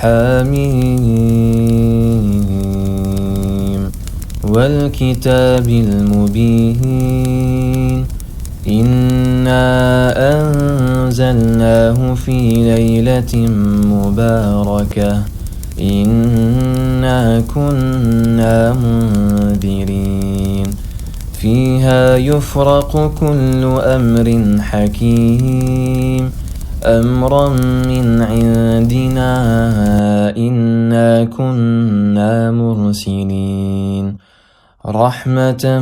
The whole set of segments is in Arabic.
حميم والكتاب المبين إنا أنزلناه في ليلة مباركة إنا كنا منذرين فيها يفرق كل أمر حكيم أمرا من عندنا إنا كنا مرسلين رحمة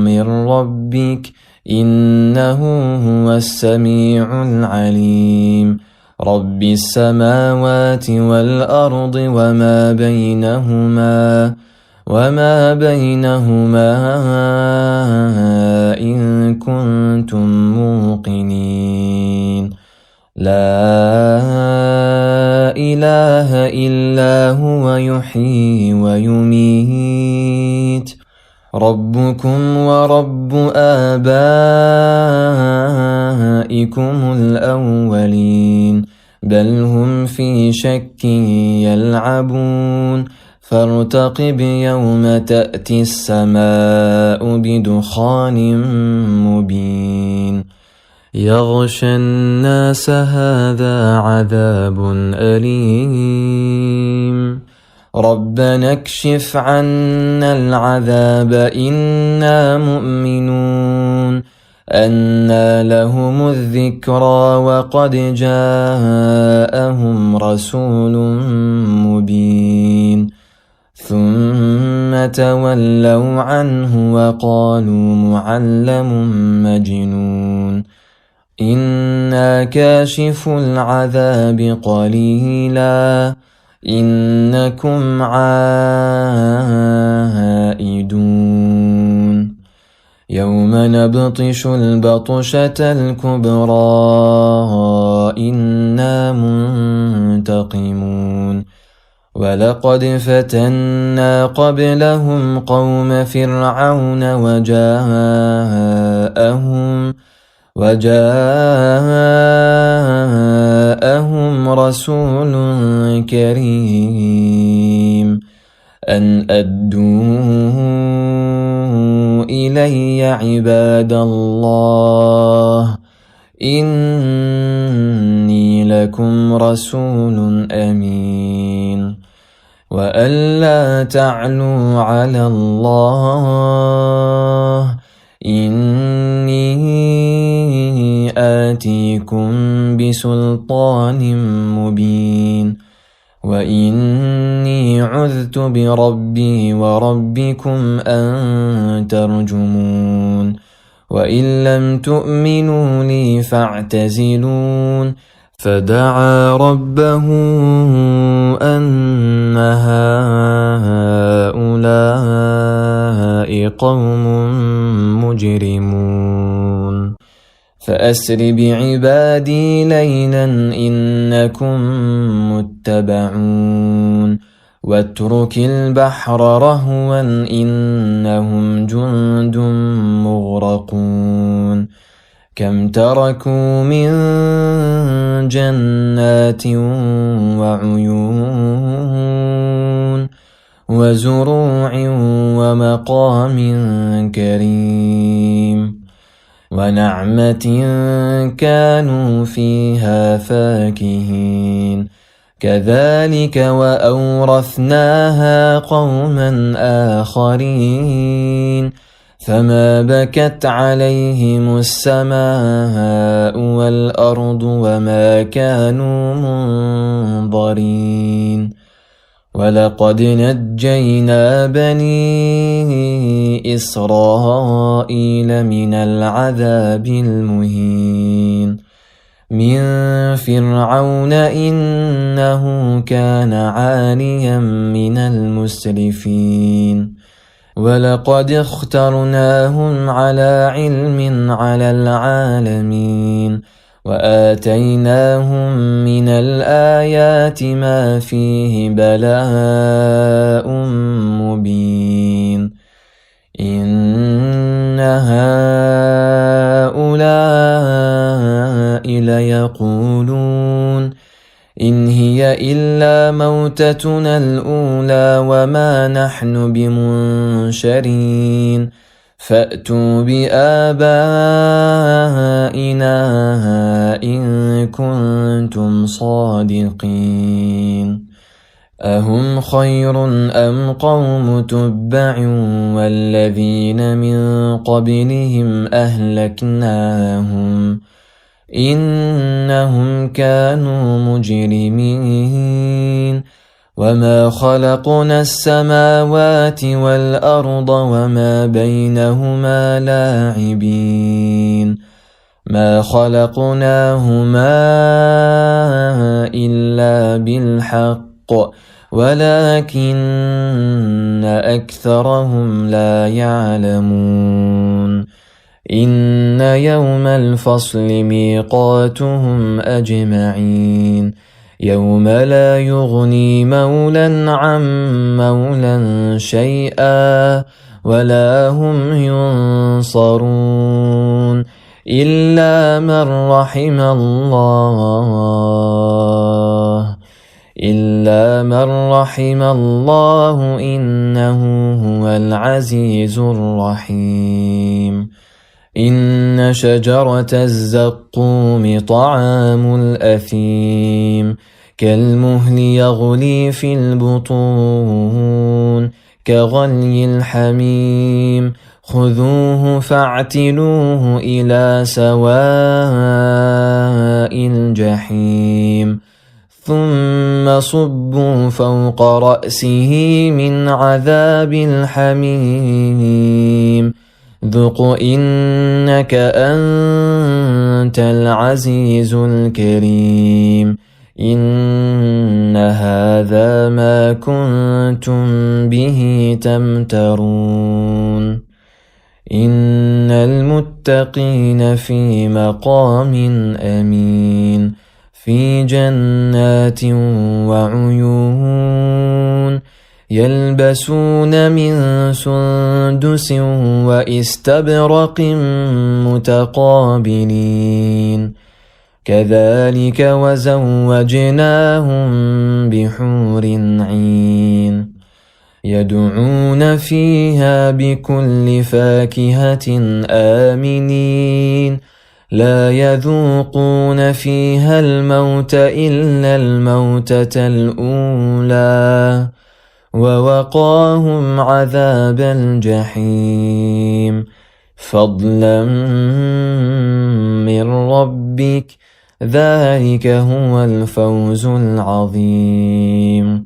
من ربك إنه هو السميع العليم رب السماوات والأرض وما بينهما إن كنتم موقنين لا إله إلا هو يحيي ويميت ربكم ورب آبائكم الأولين بل هم في شك يلعبون فارتقب يوم تأتي السماء بدخان مبين يغشى الناس هذا عذاب أليم ربنا اكشف عنا العذاب إنا مؤمنون أنى لهم الذكرى وقد جاءهم رسول مبين ثم تولوا عنه وقالوا معلم مجنون إنا كاشف العذاب قليلا إنكم عائدون يوم نبطش البطشة الكبرى إنا منتقمون ولقد فتنا قبلهم قوم فرعون وجاءهم رسول كريم أن أدوا إلي عباد الله إني لكم رسول أمين وأن لا تعلوا على الله إني آتيكم بسلطان مبين وإني عذت بربي وربكم أن ترجمون وإن لم تؤمنوا لي فاعتزلون فدعا ربه أن هؤلاء قوم مجرمون فأسر بعبادي ليلا إنكم متبعون واترك البحر رهوا إنهم جند مغرقون كم تركوا من جنات وعيون وزروع ومقام كريم ونعمة كانوا فيها فاكهين كذلك وأورثناها قوما آخرين فما بكت عليهم السماء والأرض وما كانوا منظرين ولقد نجينا بني إسرائيل من العذاب المهين من فرعون إنه كان عاليا من المسرفين ولقد اخترناهم على علم على العالمين وآتيناهم من الآيات ما فيه بلاء مبين إن هؤلاء ليقولون إن هي إلا موتتنا الأولى وما نحن بمنشرين فأتوا بآبائنا إن كنتم صادقين أهم خير أم قوم تبع والذين من قبلهم أهلكناهم إنهم كانوا مجرمين وما خلقنا السماوات والأرض وما بينهما لاعبين ما خلقناهما إلا بالحق ولكن أكثرهم لا يعلمون إن يوم الفصل ميقاتهم أجمعين يوم لا يغني مولى عن مولى شيئا ولا هم ينصرون إلا من رحم الله إنه هو العزيز الرحيم إن شجرة الزقوم طعام الأثيم كالمهل يغلي في البطون كغلي الحميم خذوه فاعتلوه إلى سواء الجحيم ثم صبوا فوق رأسه من عذاب الحميم ذق إنك أنت العزيز الكريم إن هذا ما كنتم به تمترون إن المتقين في مقام أمين في جنات وعيون يلبسون من سندس وإستبرق متقابلين كذلك وزوجناهم بحور عين يدعون فيها بكل فاكهة آمنين لا يذوقون فيها الموت إلا الموتة الأولى ووقاهم عذاب الجحيم فضلا من ربك ذلك هو الفوز العظيم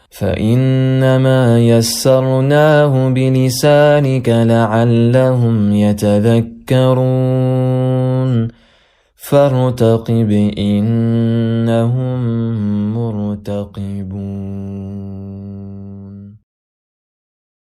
فإنما يسرناه بلسانك لعلهم يتذكرون فارتقب إنهم مرتقبون.